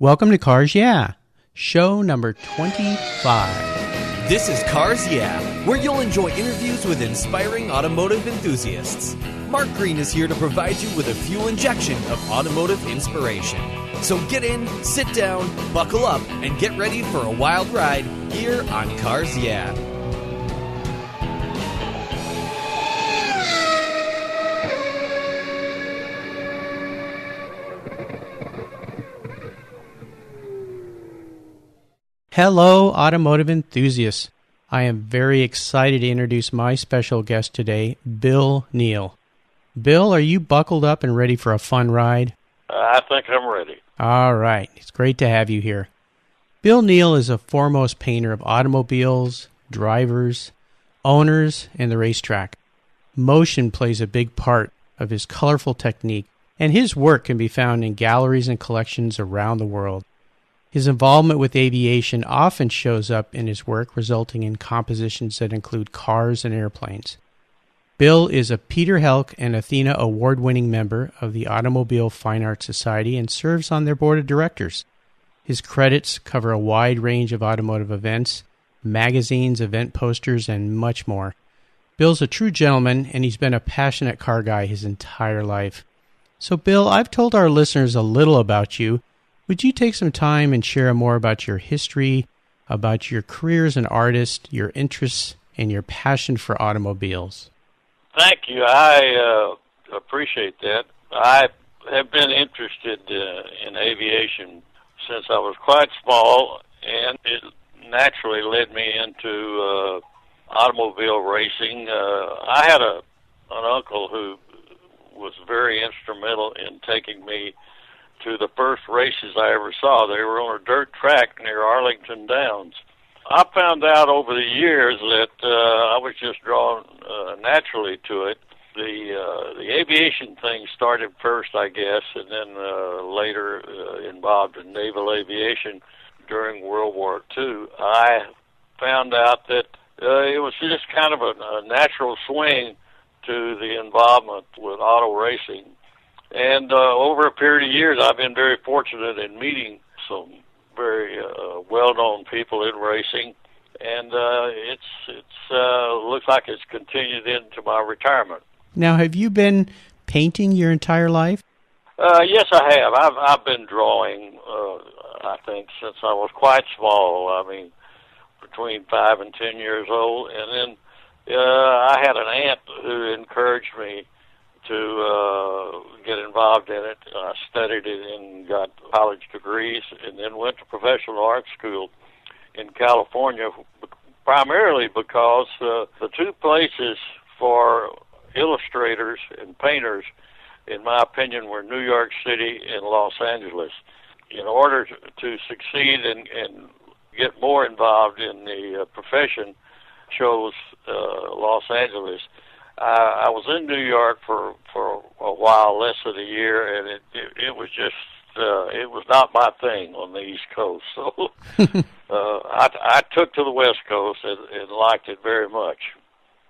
Welcome to Cars Yeah, show number 25. This is Cars Yeah, where you'll enjoy interviews with inspiring automotive enthusiasts. Mark Green is here to provide you with a fuel injection of automotive inspiration. So get in, sit down, buckle up, and get ready for a wild ride here on Cars Yeah. Hello, automotive enthusiasts. I am very excited to introduce my special guest today, Bill Neale. Bill, are you buckled up and ready for a fun ride? I think I'm ready. All right. It's great to have you here. Bill Neale is a foremost painter of automobiles, drivers, owners, and the racetrack. Motion plays a big part of his colorful technique, and his work can be found in galleries and collections around the world. His involvement with aviation often shows up in his work, resulting in compositions that include cars and airplanes. Bill is a Peter Helk and Athena award-winning member of the Automobile Fine Arts Society and serves on their board of directors. His credits cover a wide range of automotive events, magazines, event posters, and much more. Bill's a true gentleman, and he's been a passionate car guy his entire life. So, Bill, I've told our listeners a little about you. Would you take some time and share more about your history, about your career as an artist, your interests, and your passion for automobiles? Thank you. I appreciate that. I have been interested in aviation since I was quite small, and it naturally led me into automobile racing. I had an uncle who was very instrumental in taking me to the first races I ever saw. They were on a dirt track near Arlington Downs. I found out over the years that I was just drawn naturally to it. The aviation thing started first, I guess, and then later involved in naval aviation during World War II. I found out that it was just kind of a natural swing to the involvement with auto racing. And over a period of years, I've been very fortunate in meeting some very well-known people in racing, and it's looks like it's continued into my retirement. Now, have you been painting your entire life? Yes, I have. I've been drawing, I think, since I was quite small. I mean, between 5 and 10 years old, and then I had an aunt who encouraged me to get involved in it. I studied it and got college degrees, and then went to professional art school in California, primarily because the two places for illustrators and painters, in my opinion, were New York City and Los Angeles. In order to succeed and get more involved in the profession, chose Los Angeles. I was in New York for a while, less than a year, and it was just it was not my thing on the East Coast. So I took to the West Coast and liked it very much.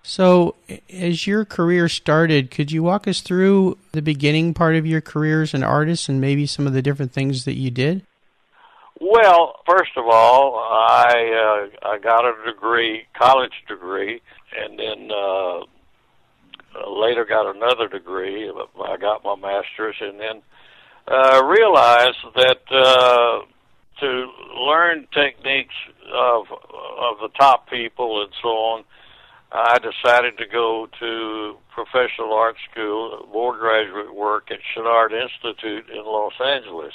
So, as your career started, could you walk us through the beginning part of your career as an artist and maybe some of the different things that you did? Well, first of all, I got a degree, college degree, and then later got another degree. I got my master's, and then realized that to learn techniques of the top people and so on, I decided to go to professional art school, more graduate work at Chenard Institute in Los Angeles.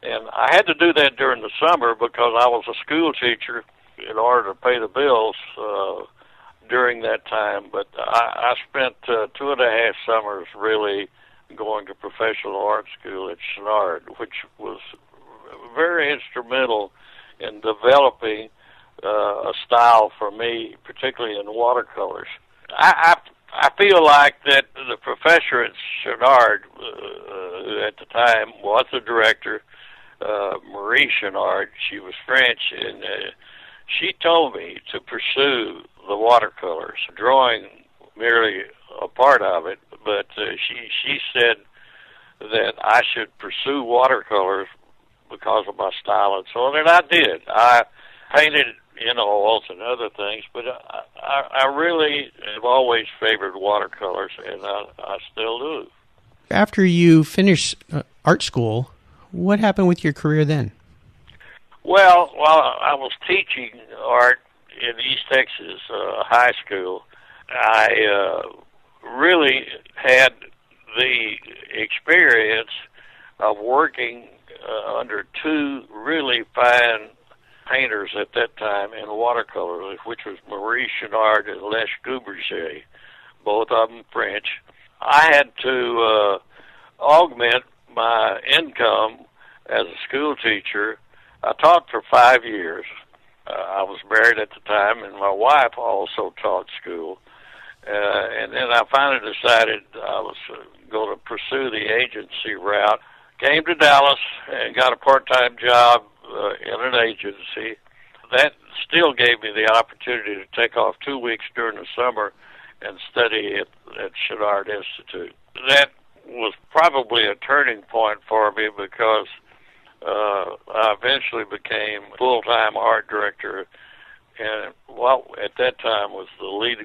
And I had to do that during the summer because I was a school teacher in order to pay the bills during that time. But I spent 2.5 summers really going to professional art school at Chenard, which was very instrumental in developing a style for me, particularly in watercolors. I feel like that the professor at Chenard, who at the time was the director, Marie Chenard, she was French, and she told me to pursue the watercolors, drawing merely a part of it, but she said that I should pursue watercolors because of my style and so on, and I did. I painted in oils and other things, but I really have always favored watercolors, and I still do. After you finished art school, what happened with your career then? Well, while I was teaching art in East Texas high school, I really had the experience of working under two really fine painters at that time in watercolor, which was Marie Chenard and Les Gouberger, both of them French. I had to augment my income as a school teacher. I taught for 5 years. I was married at the time, and my wife also taught school. And then I finally decided I was going to pursue the agency route. Came to Dallas and got a part-time job in an agency. That still gave me the opportunity to take off 2 weeks during the summer and study at Chenard Institute. That was probably a turning point for me because I eventually became full-time art director, and at that time was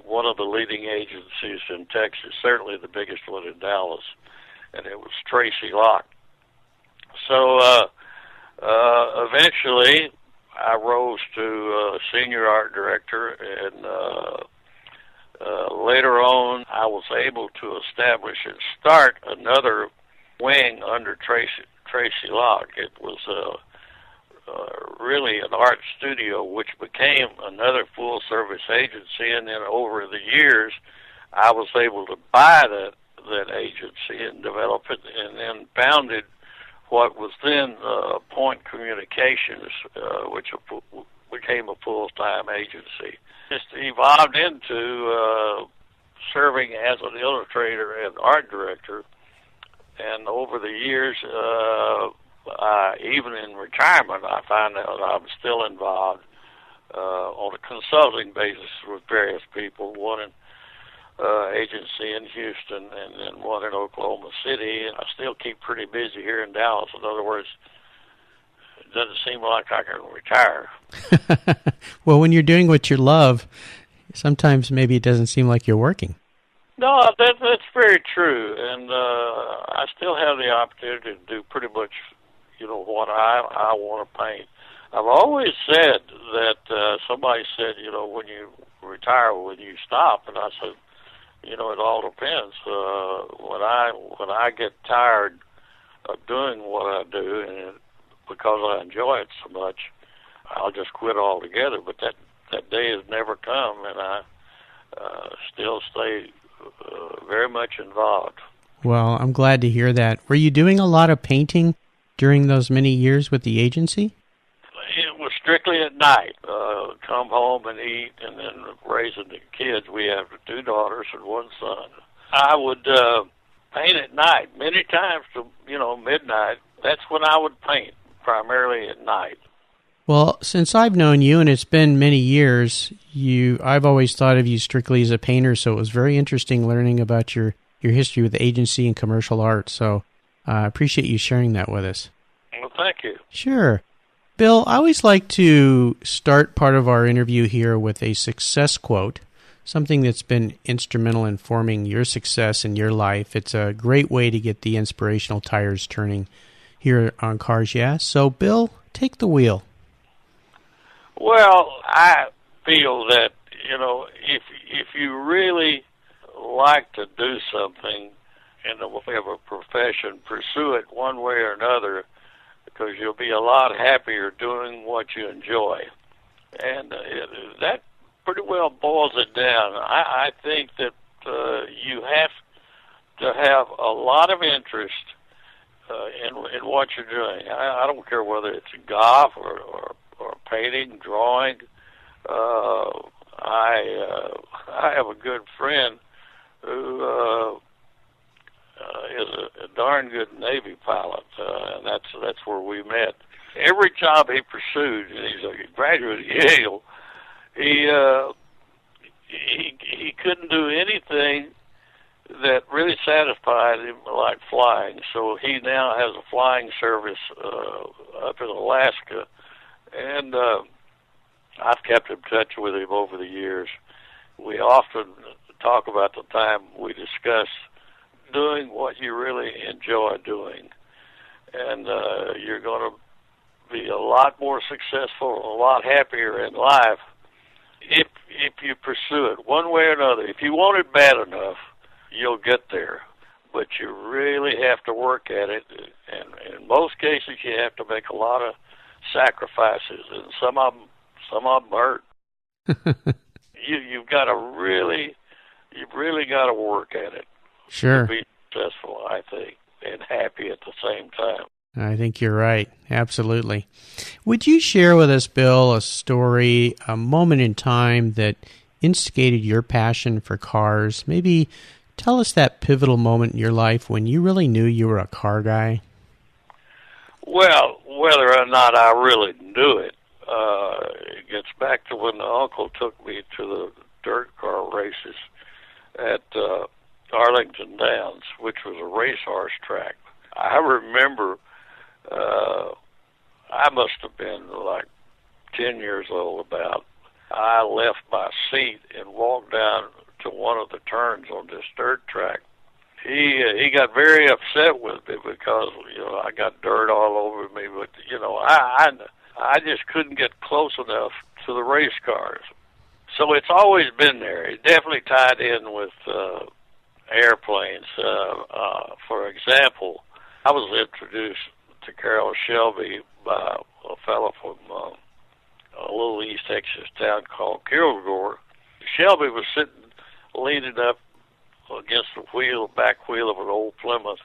one of the leading agencies in Texas, certainly the biggest one in Dallas, and it was Tracy Locke. So eventually I rose to senior art director, and later on I was able to establish and start another wing under Tracy Locke. It was really an art studio, which became another full-service agency, and then over the years I was able to buy that agency and develop it, and then founded what was then Point Communications, which became a full-time agency. Just evolved into serving as an illustrator and art director, and over the years, even in retirement, I find out I'm still involved on a consulting basis with various people, one in agency in Houston and then one in Oklahoma City. And I still keep pretty busy here in Dallas. In other words, it doesn't seem like I can retire. Well, when you're doing what you love, sometimes maybe it doesn't seem like you're working. No, that's very true, and I still have the opportunity to do pretty much, what I want to paint. I've always said that somebody said, when you retire, when you stop, and I said, it all depends. When I get tired of doing what I do, and because I enjoy it so much, I'll just quit altogether. But that day has never come, and I still stay very much involved. Well, I'm glad to hear that. Were you doing a lot of painting during those many years with the agency? It was strictly at night. Come home and eat, and then raising the kids. We have 2 daughters and 1 son. I would paint at night many times to midnight. That's when I would paint, primarily at night. Well, since I've known you, and it's been many years, I've always thought of you strictly as a painter, so it was very interesting learning about your history with the agency and commercial art. So I appreciate you sharing that with us. Well, thank you. Sure. Bill, I always like to start part of our interview here with a success quote, something that's been instrumental in forming your success in your life. It's a great way to get the inspirational tires turning here on Cars Yeah. So, Bill, take the wheel. Well, I feel that, if you really like to do something in the way of a profession, pursue it one way or another, because you'll be a lot happier doing what you enjoy. And that pretty well boils it down. I think that you have to have a lot of interest in what you're doing. I don't care whether it's golf or painting, drawing. I have a good friend who is a darn good Navy pilot, and that's where we met. Every job he pursued, and he's a graduate of Yale, he couldn't do anything that really satisfied him, like flying. So he now has a flying service up in Alaska, and I've kept in touch with him over the years. We often talk about the time we discuss doing what you really enjoy doing, and you're going to be a lot more successful, a lot happier in life if you pursue it one way or another. If you want it bad enough, you'll get there, but you really have to work at it, and in most cases you have to make a lot of sacrifices, and some of them hurt. You've really got to work at it. Sure. To be successful, I think, and happy at the same time. I think you're right. Absolutely. Would you share with us, Bill, a story, a moment in time that instigated your passion for cars? Maybe tell us that pivotal moment in your life when you really knew you were a car guy. Well, whether or not I really knew it, it gets back to when the uncle took me to the dirt car races at Arlington Downs, which was a racehorse track. I remember I must have been like 10 years old about. I left my seat and walked down to one of the turns on this dirt track. He got very upset with me because, I got dirt all over me, but, I just couldn't get close enough to the race cars. So it's always been there. It definitely tied in with airplanes. For example, I was introduced to Carroll Shelby by a fellow from a little East Texas town called Kilgore. Shelby was sitting, leaning up against the back wheel of an old Plymouth,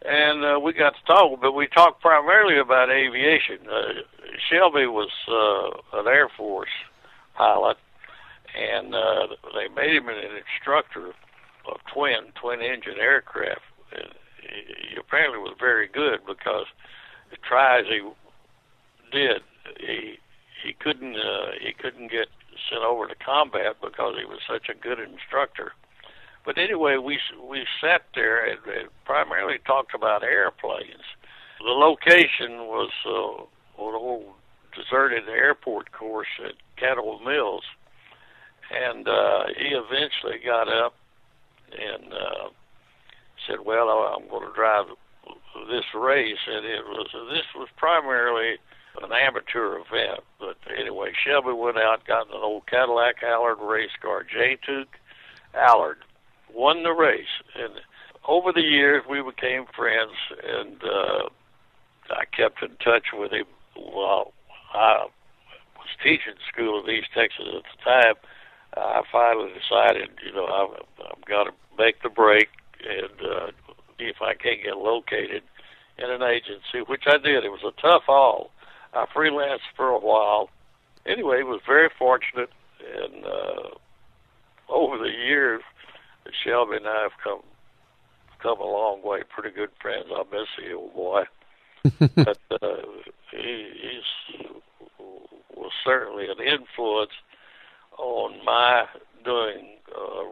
and we got to talk, but we talked primarily about aviation. Shelby was an Air Force pilot, and they made him an instructor of twin engine aircraft. And he apparently was very good because the tries he did, he couldn't get sent over to combat because he was such a good instructor. But anyway, we sat there and primarily talked about airplanes. The location was an old deserted airport course at Cattle Mills, and he eventually got up and said, "Well, I'm going to drive this race," and this was primarily an amateur event. But anyway, Shelby went out, got in an old Cadillac Allard race car, J. Allard, won the race, and over the years we became friends, and I kept in touch with him while I was teaching school in East Texas at the time. I finally decided, I've got to make the break and see if I can't get located in an agency, which I did. It was a tough haul. I freelanced for a while. Anyway, was very fortunate, and over the years, Shelby and I have come a long way. Pretty good friends. I miss the old boy, but he was certainly an influence on my doing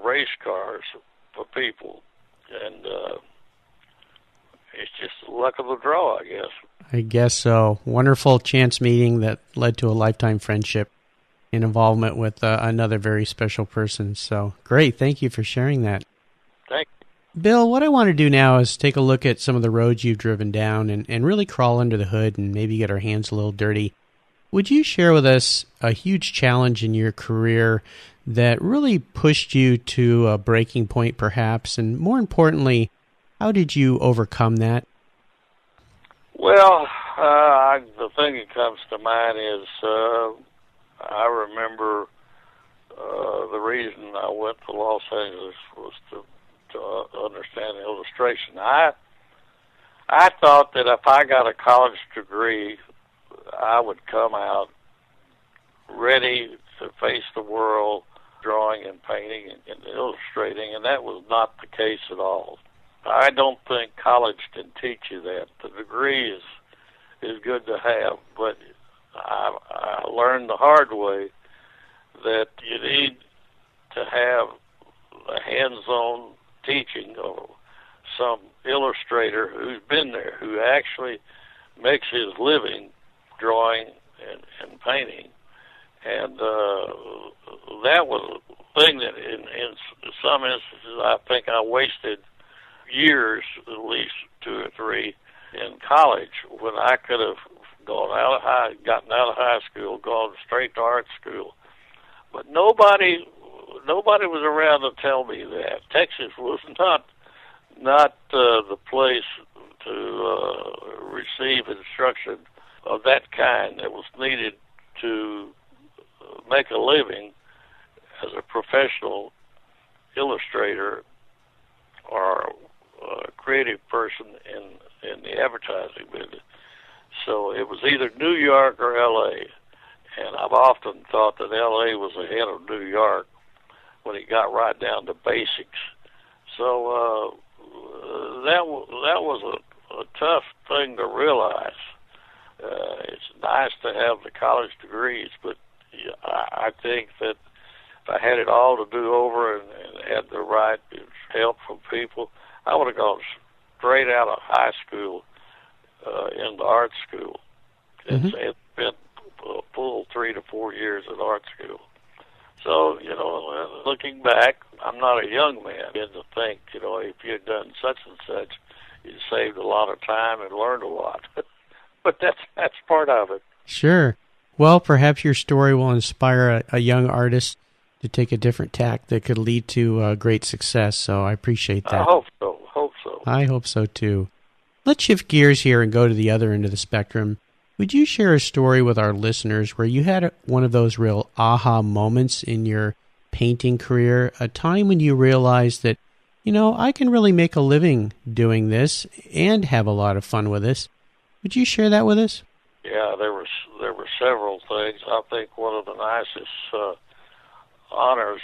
race cars for people, and it's just the luck of the draw, I guess. I guess so. Wonderful chance meeting that led to a lifetime friendship and involvement with another very special person. So great. Thank you for sharing that. Thank you. Bill, what I want to do now is take a look at some of the roads you've driven down and really crawl under the hood and maybe get our hands a little dirty. Would you share with us a huge challenge in your career that really pushed you to a breaking point, perhaps? And more importantly, how did you overcome that? Well, the thing that comes to mind is I remember the reason I went to Los Angeles was to understand illustration. I thought that if I got a college degree, I would come out ready to face the world drawing and painting and illustrating, and that was not the case at all. I don't think college can teach you that. The degree is good to have, but I learned the hard way that you need to have a hands-on teaching of some illustrator who's been there, who actually makes his living drawing and painting. And that was a thing that in some instances I think I wasted years, at least 2 or 3, in college when I could have gotten out of high school, gone straight to art school. But nobody was around to tell me that. Texas was not the place to receive instruction of that kind that was needed to make a living as a professional illustrator or a creative person in the advertising business. So it was either New York or L.A., and I've often thought that L.A. was ahead of New York when it got right down to basics. So that was a tough thing to realize. It's nice to have the college degrees, but I think that if I had it all to do over and had the right help from people, I would have gone straight out of high school into art school. Mm-hmm. It's been a full 3 to 4 years at art school. So, looking back, I'm not a young man. And to think, if you had done such and such, you saved a lot of time and learned a lot. But that's part of it. Sure. Well, perhaps your story will inspire a young artist to take a different tack that could lead to great success. So I appreciate that. I hope so. I hope so, too. Let's shift gears here and go to the other end of the spectrum. Would you share a story with our listeners where you had one of those real aha moments in your painting career, a time when you realized that, I can really make a living doing this and have a lot of fun with this? Would you share that with us? Yeah, there were several things. I think one of the nicest honors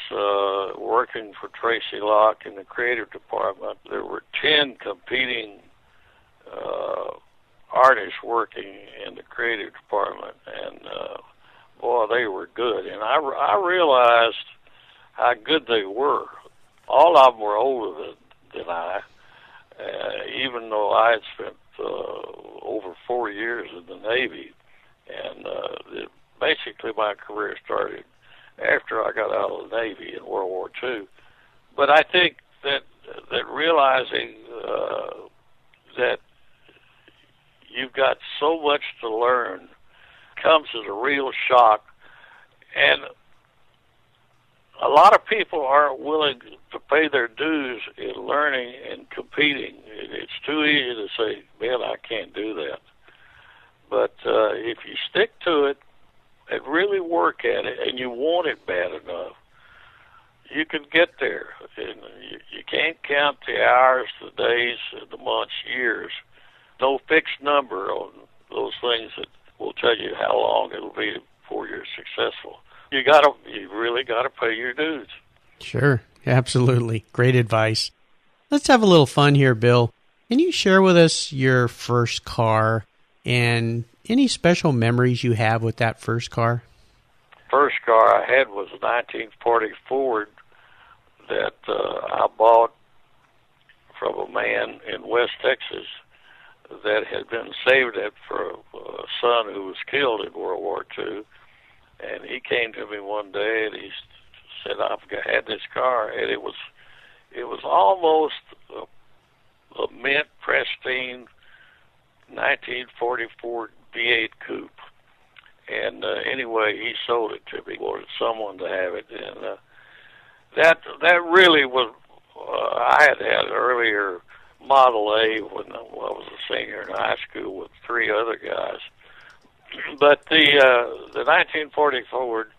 working for Tracy Locke in the creative department. There were 10 competing artists working in the creative department, and boy, they were good. And I realized how good they were. All of them were older than I, even though I had spent over 4 years in the Navy, and basically my career started after I got out of the Navy in World War II. But I think that realizing that you've got so much to learn comes as a real shock, and a lot of people aren't willing to pay their dues in learning and competing. It's too easy to say, man, I can't do that. But if you stick to it and really work at it, and you want it bad enough, you can get there. And you can't count the hours, the days, the months, years. No fixed number on those things that will tell you how long it'll be before you're successful. You really gotta pay your dues. Sure, absolutely. Great advice. Let's have a little fun here, Bill. Can you share with us your first car and any special memories you have with that first car? First car I had was a 1940 Ford that I bought from a man in West Texas that had been saved up for a son who was killed in World War II. And he came to me one day and he said, I've had this car, and it was almost a mint, pristine 1944 V8 coupe. And anyway, he sold it to me, wanted someone to have it, and that really was. I had an earlier Model A when I was a senior in high school with 3 other guys. But the 1940 Ford,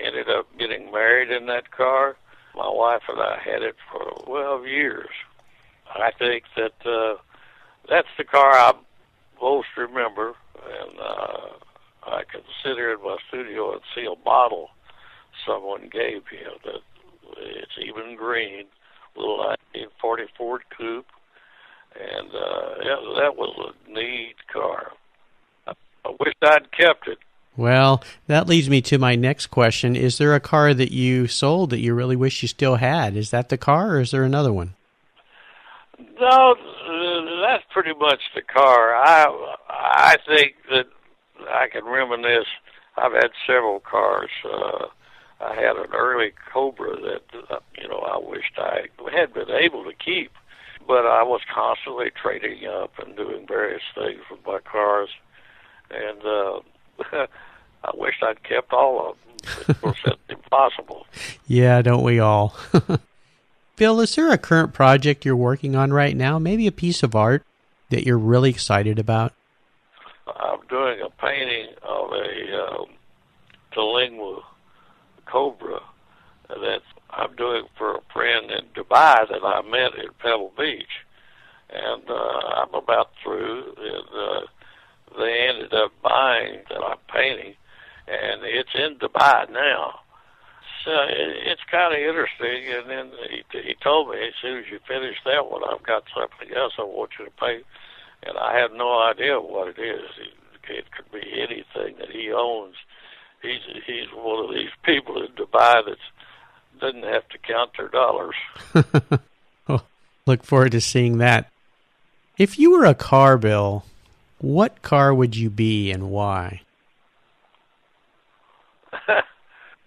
ended up getting married in that car. My wife and I had it for 12 years. I think that that's the car I most remember, and I can sit here in my studio and see a bottle someone gave me. That it's even green, little 1940 Ford coupe, and that was a neat car. I wished I'd kept it. Well, that leads me to my next question. Is there a car that you sold that you really wish you still had? Is that the car, or is there another one? No, that's pretty much the car. I think that I can reminisce. I've had several cars. I had an early Cobra that I wished I had been able to keep, but I was constantly trading up and doing various things with my cars, and I wished I'd kept all of them. Of course, that's impossible. Yeah, don't we all? Bill, is there a current project you're working on right now, maybe a piece of art that you're really excited about? I'm doing a painting of a Talingua Cobra that I'm doing for a friend in Dubai that I met in Pebble Beach. And I'm about through, and they ended up buying that I'm painting, and it's in Dubai now. So it's kind of interesting. And then he told me, as soon as you finish that one, I've got something else I want you to paint. And I have no idea what it is. It could be anything that he owns. He's one of these people in Dubai that doesn't have to count their dollars. Oh, look forward to seeing that. If you were a car, Bill, what car would you be and why?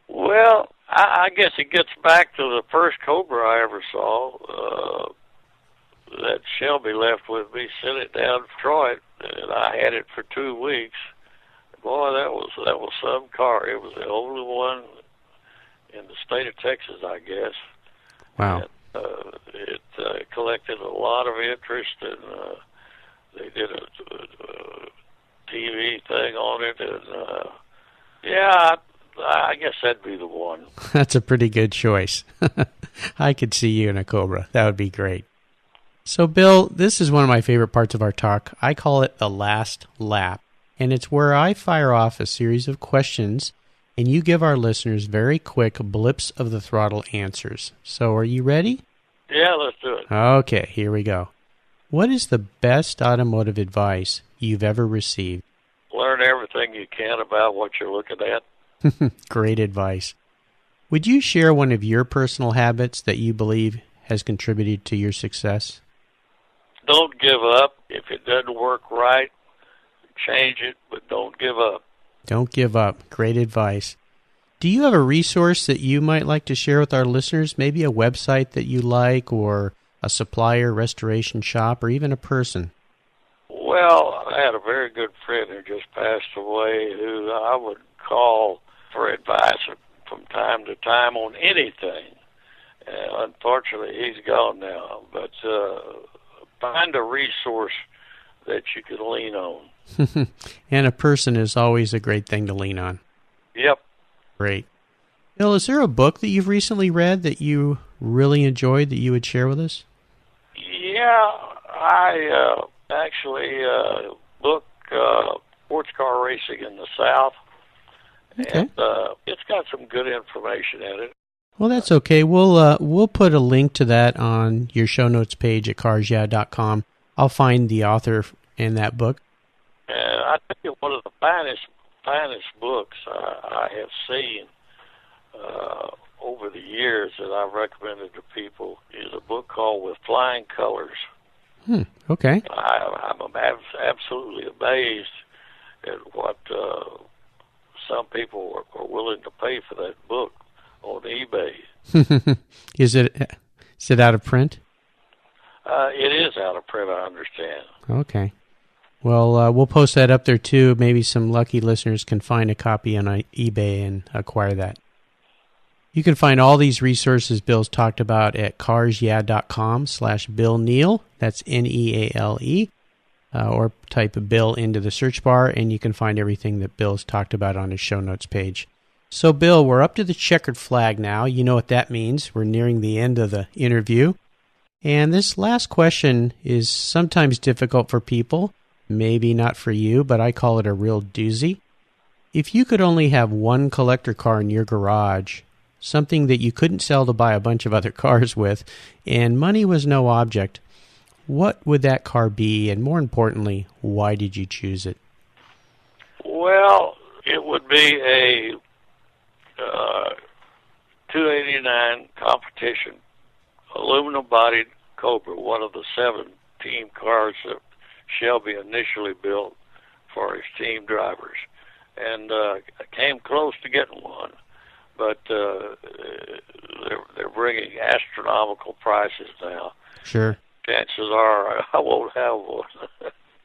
Well, I guess it gets back to the first Cobra I ever saw. That Shelby left with me, sent it down to Detroit, and I had it for 2 weeks. Boy, that was some car. It was the only one in the state of Texas, I guess. Wow. And, it collected a lot of interest, and they did a TV thing on it, and I guess that'd be the one. That's a pretty good choice. I could see you in a Cobra. That would be great. So, Bill, this is one of my favorite parts of our talk. I call it the last lap, and it's where I fire off a series of questions, and you give our listeners very quick blips of the throttle answers. So, are you ready? Yeah, let's do it. Okay, here we go. What is the best automotive advice you've ever received? Learn everything you can about what you're looking at. Great advice. Would you share one of your personal habits that you believe has contributed to your success? Don't give up. If it doesn't work right, change it, but don't give up. Don't give up. Great advice. Do you have a resource that you might like to share with our listeners? Maybe a website that you like, or a supplier, restoration shop, or even a person? Well, I had a very good friend who just passed away who I would call for advice from time to time on anything. Unfortunately, he's gone now, but find a resource that you can lean on. And a person is always a great thing to lean on. Yep. Great. Bill, is there a book that you've recently read that you really enjoyed that you would share with us? Yeah, I actually book sports car racing in the South. Okay. And it's got some good information in it. Well, that's okay. We'll put a link to that on your show notes page at carsyeah.com. I'll find the author in that book. And I think one of the finest books I have seen over the years that I've recommended to people is a book called With Flying Colors. Okay. I'm absolutely amazed at what some people are willing to pay for that book on eBay. Is it out of print? It is out of print, I understand. Okay. Well, we'll post that up there too. Maybe some lucky listeners can find a copy on eBay and acquire that. You can find all these resources Bill's talked about at carsyeah.com/Bill Neale. That's Neale. Or type Bill into the search bar, and you can find everything that Bill's talked about on his show notes page. So, Bill, we're up to the checkered flag now. You know what that means. We're nearing the end of the interview. And this last question is sometimes difficult for people. Maybe not for you, but I call it a real doozy. If you could only have one collector car in your garage, something that you couldn't sell to buy a bunch of other cars with, and money was no object, what would that car be? And more importantly, why did you choose it? Well, It would be a 289 competition, aluminum-bodied Cobra, one of the 7 team cars that Shelby initially built for his team drivers. And I came close to getting one, but they're bringing astronomical prices now. Sure. Chances are I won't have one.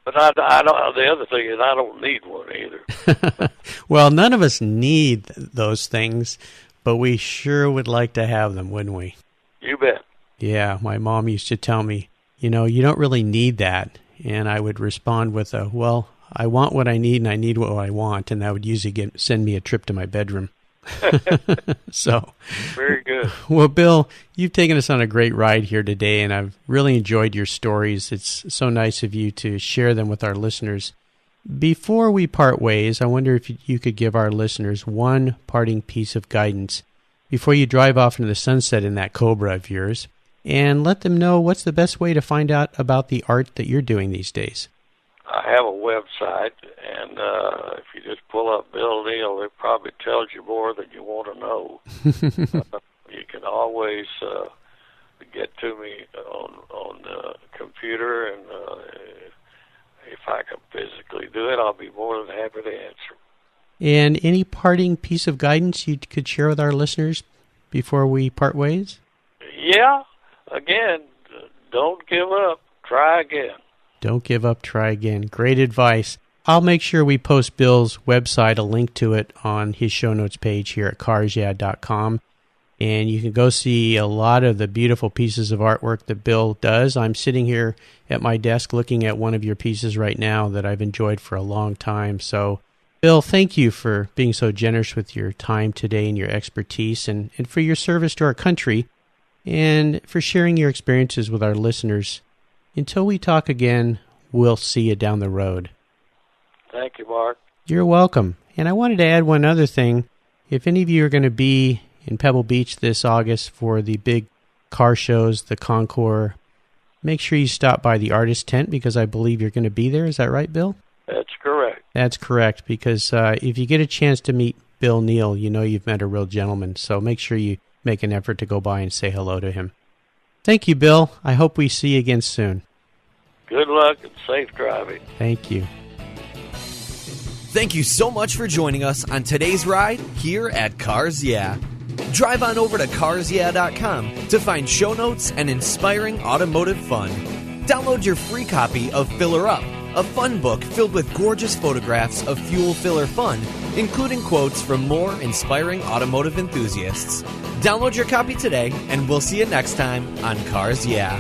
But I don't. The other thing is I don't need one either. Well, none of us need those things, but we sure would like to have them, wouldn't we? You bet. Yeah, my mom used to tell me, you don't really need that. And I would respond with well, I want what I need and I need what I want. And that would usually send me a trip to my bedroom. So, very good. Well, Bill, you've taken us on a great ride here today, and I've really enjoyed your stories. It's so nice of you to share them with our listeners. Before we part ways, I wonder if you could give our listeners one parting piece of guidance before you drive off into the sunset in that Cobra of yours, and let them know what's the best way to find out about the art that you're doing these days. I have a website, and if you just pull up Bill Neale, it probably tells you more than you want to know. You can always get to me on the computer, and if I can physically do it, I'll be more than happy to answer. And any parting piece of guidance you could share with our listeners before we part ways? Yeah. Again, don't give up. Try again. Don't give up, try again. Great advice. I'll make sure we post Bill's website, a link to it on his show notes page here at carsyeah.com. And you can go see a lot of the beautiful pieces of artwork that Bill does. I'm sitting here at my desk looking at one of your pieces right now that I've enjoyed for a long time. So, Bill, thank you for being so generous with your time today and your expertise, and for your service to our country, and for sharing your experiences with our listeners. Until we talk again, we'll see you down the road. Thank you, Mark. You're welcome. And I wanted to add one other thing. If any of you are going to be in Pebble Beach this August for the big car shows, the Concours, make sure you stop by the artist tent, because I believe you're going to be there. Is that right, Bill? That's correct. That's correct, because if you get a chance to meet Bill Neale, you know you've met a real gentleman. So make sure you make an effort to go by and say hello to him. Thank you, Bill. I hope we see you again soon. Good luck and safe driving. Thank you. Thank you so much for joining us on today's ride here at Cars Yeah. Drive on over to carsyeah.com to find show notes and inspiring automotive fun. Download your free copy of Filler Up, a fun book filled with gorgeous photographs of fuel filler fun, including quotes from more inspiring automotive enthusiasts. Download your copy today, and we'll see you next time on Cars Yeah.